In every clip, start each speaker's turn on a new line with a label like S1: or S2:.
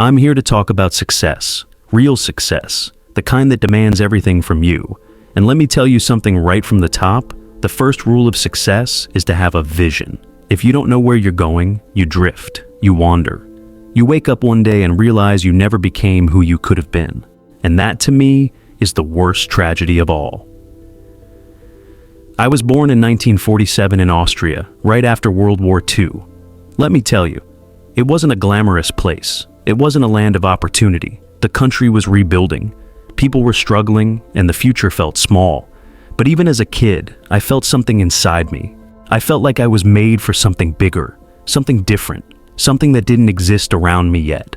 S1: I'm here to talk about success, real success, the kind that demands everything from you. And let me tell you something right from the top. The first rule of success is to have a vision. If you don't know where you're going, you drift, you wander. You wake up one day and realize you never became who you could have been. And that, to me, is the worst tragedy of all. I was born in 1947 in Austria, right after World War II. Let me tell you, it wasn't a glamorous place. It wasn't a land of opportunity. The country was rebuilding. People were struggling, and the future felt small. But even as a kid, I felt something inside me. I felt like I was made for something bigger, something different, something that didn't exist around me yet.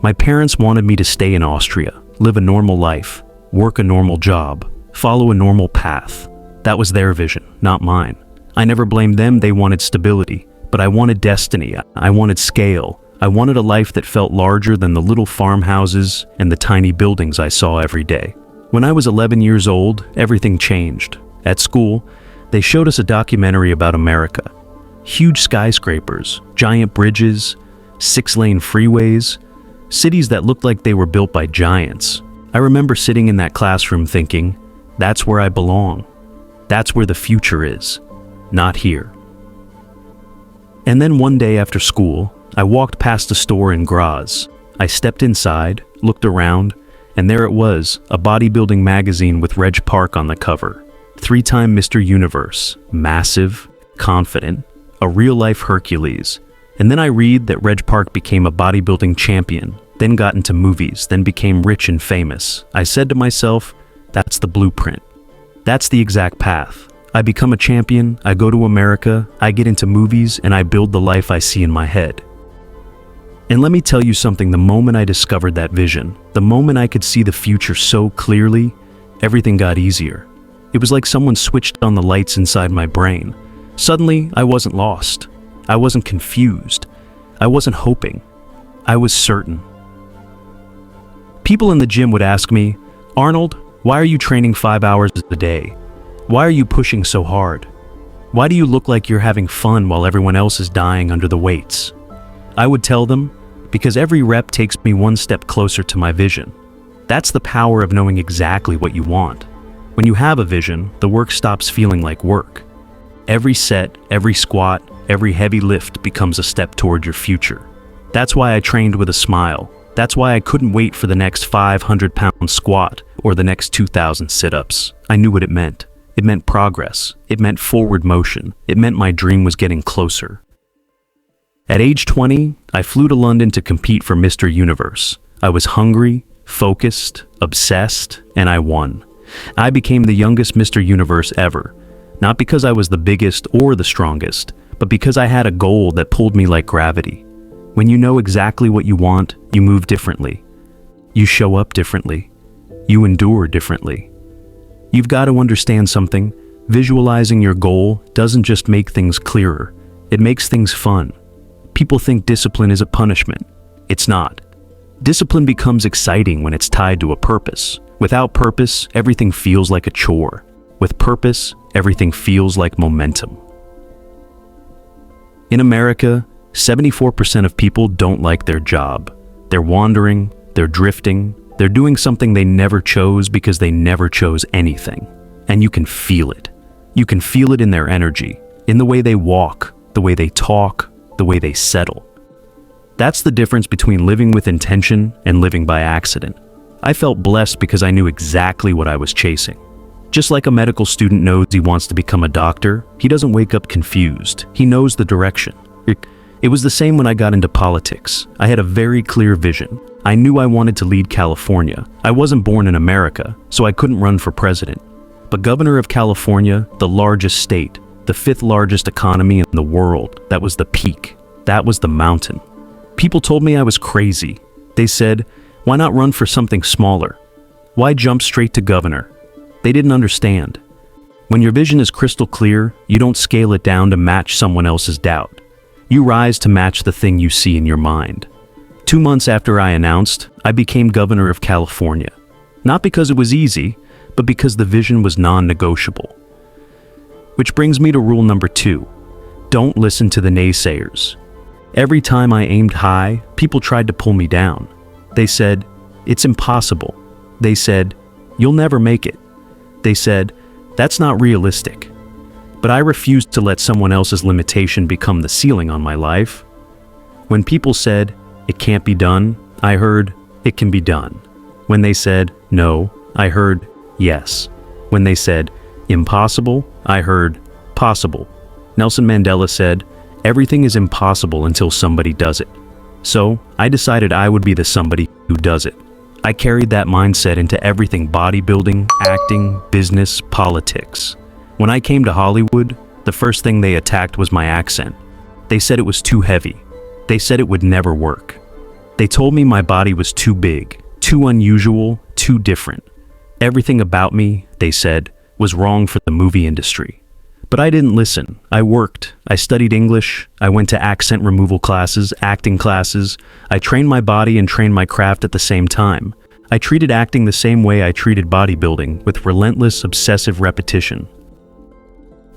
S1: My parents wanted me to stay in Austria, live a normal life, work a normal job, follow a normal path. That was their vision, not mine. I never blamed them. They wanted stability, but I wanted destiny. I wanted scale. I wanted a life that felt larger than the little farmhouses and the tiny buildings I saw every day. When I was 11 years old, everything changed. At school, they showed us a documentary about America. Huge skyscrapers, giant bridges, 6-lane freeways, cities that looked like they were built by giants. I remember sitting in that classroom thinking, that's where I belong. That's where the future is, not here. And then one day after school, I walked past a store in Graz. I stepped inside, looked around, and there it was, a bodybuilding magazine with Reg Park on the cover. 3-time Mr. Universe, massive, confident, a real-life Hercules. And then I read that Reg Park became a bodybuilding champion, then got into movies, then became rich and famous. I said to myself, that's the blueprint. That's the exact path. I become a champion, I go to America, I get into movies, and I build the life I see in my head. And let me tell you something, the moment I discovered that vision, the moment I could see the future so clearly, everything got easier. It was like someone switched on the lights inside my brain. Suddenly, I wasn't lost. I wasn't confused. I wasn't hoping. I was certain. People in the gym would ask me, Arnold, why are you training 5 hours a day? Why are you pushing so hard? Why do you look like you're having fun while everyone else is dying under the weights? I would tell them, because every rep takes me one step closer to my vision. That's the power of knowing exactly what you want. When you have a vision, the work stops feeling like work. Every set, every squat, every heavy lift becomes a step toward your future. That's why I trained with a smile. That's why I couldn't wait for the next 500-pound squat or the next 2,000 sit-ups. I knew what it meant. It meant progress. It meant forward motion. It meant my dream was getting closer. At age 20, I flew to London to compete for Mr. Universe. I was hungry, focused, obsessed, and I won. I became the youngest Mr. Universe ever, not because I was the biggest or the strongest, but because I had a goal that pulled me like gravity. When you know exactly what you want, you move differently. You show up differently. You endure differently. You've got to understand something. Visualizing your goal doesn't just make things clearer. It makes things fun. People think discipline is a punishment. It's not. Discipline becomes exciting when it's tied to a purpose. Without purpose, everything feels like a chore. With purpose, everything feels like momentum. In America, 74% of people don't like their job. They're wandering, they're drifting, they're doing something they never chose because they never chose anything. And you can feel it. You can feel it in their energy, in the way they walk, the way they talk, the way they settle. That's the difference between living with intention and living by accident. I felt blessed because I knew exactly what I was chasing. Just like a medical student knows he wants to become a doctor, he doesn't wake up confused. He knows the direction. It was the same when I got into politics. I had a very clear vision. I knew I wanted to lead California. I wasn't born in America, so I couldn't run for president. But governor of California, the largest state, the 5th largest economy in the world, that was the peak. That was the mountain. People told me I was crazy. They said, why not run for something smaller? Why jump straight to governor? They didn't understand. When your vision is crystal clear, you don't scale it down to match someone else's doubt. You rise to match the thing you see in your mind. 2 months after I announced, I became governor of California. Not because it was easy, but because the vision was non-negotiable. Which brings me to rule number 2. Don't listen to the naysayers. Every time I aimed high, people tried to pull me down. They said, "It's impossible." They said, "You'll never make it." They said, "That's not realistic." But I refused to let someone else's limitation become the ceiling on my life. When people said, "It can't be done," I heard, "It can be done." When they said, "No," I heard, "Yes." When they said, "Impossible," I heard, "Possible." Nelson Mandela said, "Everything is impossible until somebody does it." So, I decided I would be the somebody who does it. I carried that mindset into everything: bodybuilding, acting, business, politics. When I came to Hollywood, the first thing they attacked was my accent. They said it was too heavy. They said it would never work. They told me my body was too big, too unusual, too different. Everything about me, they said, was wrong for the movie industry. But I didn't listen. I worked. I studied English. I went to accent removal classes, acting classes. I trained my body and trained my craft at the same time. I treated acting the same way I treated bodybuilding, with relentless, obsessive repetition.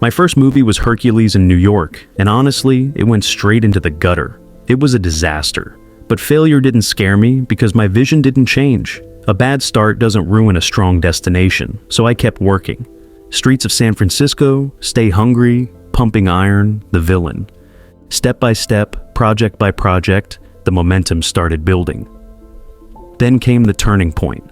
S1: My first movie was Hercules in New York, and honestly, it went straight into the gutter. It was a disaster. But failure didn't scare me because my vision didn't change. A bad start doesn't ruin a strong destination, so I kept working. Streets of San Francisco, Stay Hungry, Pumping Iron, The Villain. Step by step, project by project, the momentum started building. Then came the turning point.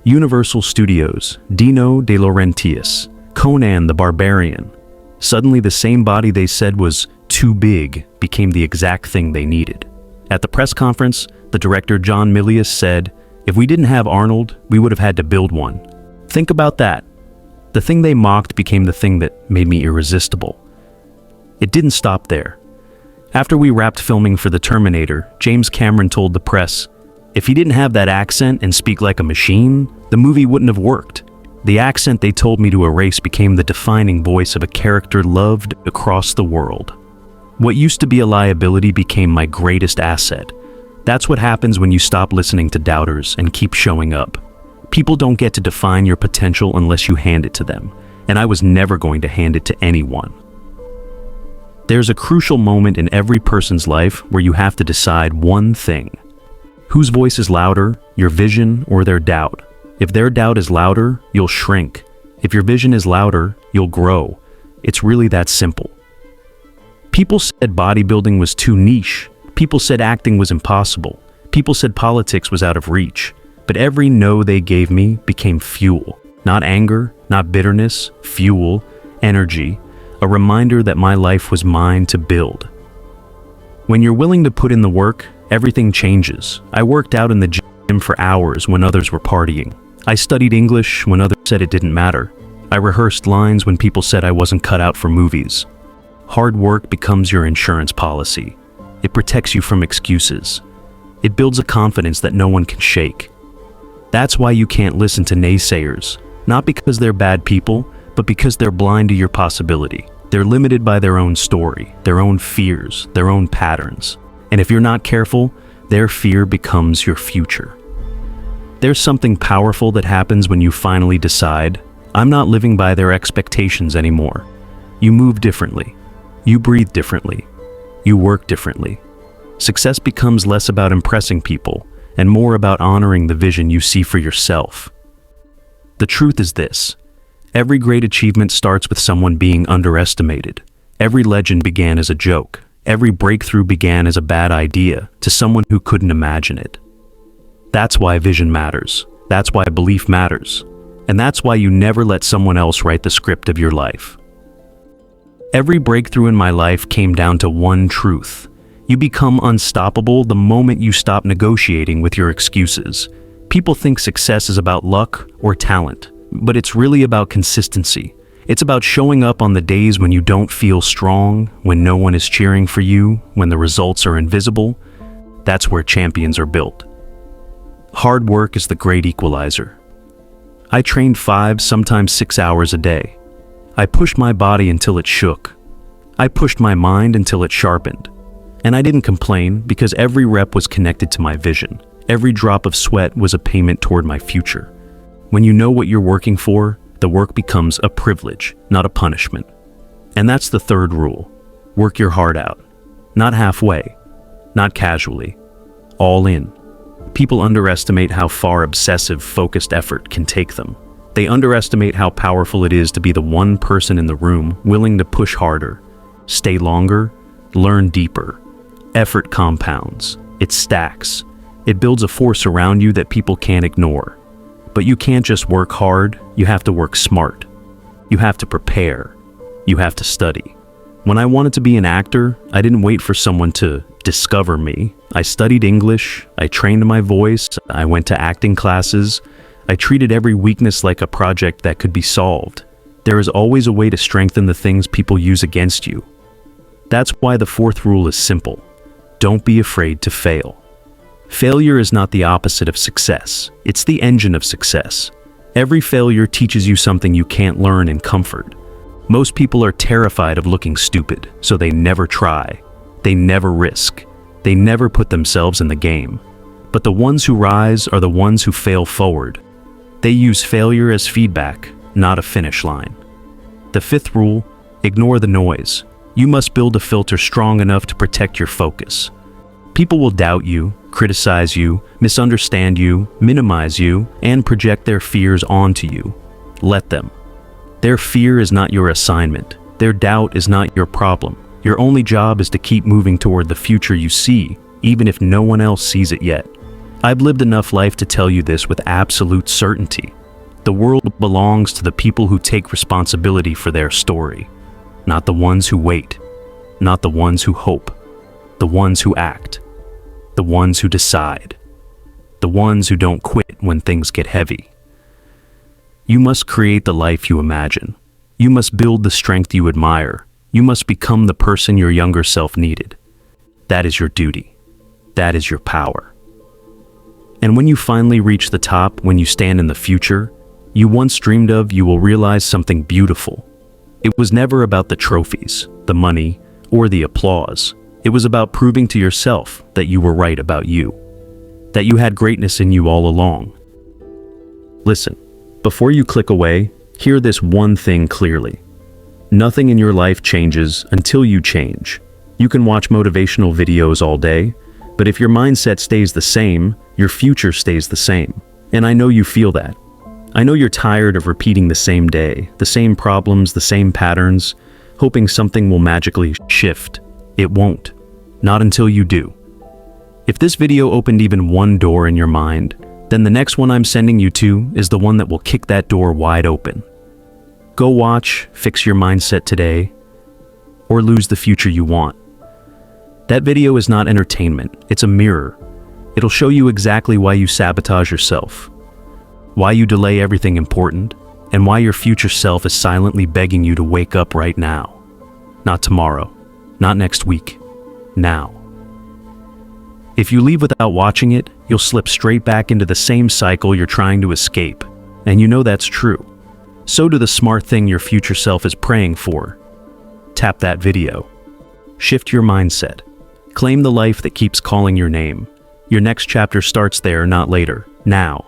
S1: Universal Studios, Dino De Laurentiis, Conan the Barbarian. Suddenly the same body they said was too big became the exact thing they needed. At the press conference, the director John Milius said, "If we didn't have Arnold, we would have had to build one." Think about that. The thing they mocked became the thing that made me irresistible. It didn't stop there. After we wrapped filming for The Terminator, James Cameron told the press, "If he didn't have that accent and speak like a machine, the movie wouldn't have worked." The accent they told me to erase became the defining voice of a character loved across the world. What used to be a liability became my greatest asset. That's what happens when you stop listening to doubters and keep showing up. People don't get to define your potential unless you hand it to them, and I was never going to hand it to anyone. There's a crucial moment in every person's life where you have to decide one thing. Whose voice is louder, your vision or their doubt? If their doubt is louder, you'll shrink. If your vision is louder, you'll grow. It's really that simple. People said bodybuilding was too niche. People said acting was impossible. People said politics was out of reach. But every no they gave me became fuel. Not anger, not bitterness, fuel, energy, a reminder that my life was mine to build. When you're willing to put in the work, everything changes. I worked out in the gym for hours when others were partying. I studied English when others said it didn't matter. I rehearsed lines when people said I wasn't cut out for movies. Hard work becomes your insurance policy. It protects you from excuses. It builds a confidence that no one can shake. That's why you can't listen to naysayers, not because they're bad people, but because they're blind to your possibility. They're limited by their own story, their own fears, their own patterns. And if you're not careful, their fear becomes your future. There's something powerful that happens when you finally decide, I'm not living by their expectations anymore. You move differently. You breathe differently. You work differently. Success becomes less about impressing people and more about honoring the vision you see for yourself. The truth is this: every great achievement starts with someone being underestimated. Every legend began as a joke. Every breakthrough began as a bad idea to someone who couldn't imagine it. That's why vision matters. That's why belief matters. And that's why you never let someone else write the script of your life. Every breakthrough in my life came down to one truth. You become unstoppable the moment you stop negotiating with your excuses. People think success is about luck or talent, but it's really about consistency. It's about showing up on the days when you don't feel strong, when no one is cheering for you, when the results are invisible. That's where champions are built. Hard work is the great equalizer. I trained 5, sometimes 6 hours a day. I pushed my body until it shook. I pushed my mind until it sharpened. And I didn't complain because every rep was connected to my vision. Every drop of sweat was a payment toward my future. When you know what you're working for, the work becomes a privilege, not a punishment. And that's the third rule. Work your heart out. Not halfway, not casually, all in. People underestimate how far obsessive, focused effort can take them. They underestimate how powerful it is to be the one person in the room willing to push harder, stay longer, learn deeper. Effort compounds. It stacks. It builds a force around you that people can't ignore. But you can't just work hard, you have to work smart. You have to prepare. You have to study. When I wanted to be an actor, I didn't wait for someone to discover me. I studied English, I trained my voice, I went to acting classes. I treated every weakness like a project that could be solved. There is always a way to strengthen the things people use against you. That's why the fourth rule is simple. Don't be afraid to fail. Failure is not the opposite of success. It's the engine of success. Every failure teaches you something you can't learn in comfort. Most people are terrified of looking stupid, so they never try. They never risk. They never put themselves in the game. But the ones who rise are the ones who fail forward. They use failure as feedback, not a finish line. The fifth rule, ignore the noise. You must build a filter strong enough to protect your focus. People will doubt you, criticize you, misunderstand you, minimize you, and project their fears onto you. Let them. Their fear is not your assignment. Their doubt is not your problem. Your only job is to keep moving toward the future you see, even if no one else sees it yet. I've lived enough life to tell you this with absolute certainty. The world belongs to the people who take responsibility for their story, not the ones who wait, not the ones who hope, the ones who act, the ones who decide, the ones who don't quit when things get heavy. You must create the life you imagine. You must build the strength you admire. You must become the person your younger self needed. That is your duty. That is your power. And when you finally reach the top, when you stand in the future you once dreamed of, you will realize something beautiful. It was never about the trophies, the money, or the applause. It was about proving to yourself that you were right about you, that you had greatness in you all along. Listen, before you click away, hear this one thing clearly. Nothing in your life changes until you change. You can watch motivational videos all day, but if your mindset stays the same, your future stays the same. And I know you feel that. I know you're tired of repeating the same day, the same problems, the same patterns, hoping something will magically shift. It won't. Not until you do. If this video opened even one door in your mind, then the next one I'm sending you to is the one that will kick that door wide open. Go watch, fix your mindset today, or lose the future you want. That video is not entertainment, it's a mirror. It'll show you exactly why you sabotage yourself, why you delay everything important, and why your future self is silently begging you to wake up right now. Not tomorrow, not next week, now. If you leave without watching it, you'll slip straight back into the same cycle you're trying to escape, and you know that's true. So do the smart thing your future self is praying for. Tap that video. Shift your mindset. Claim the life that keeps calling your name. Your next chapter starts there, not later. Now.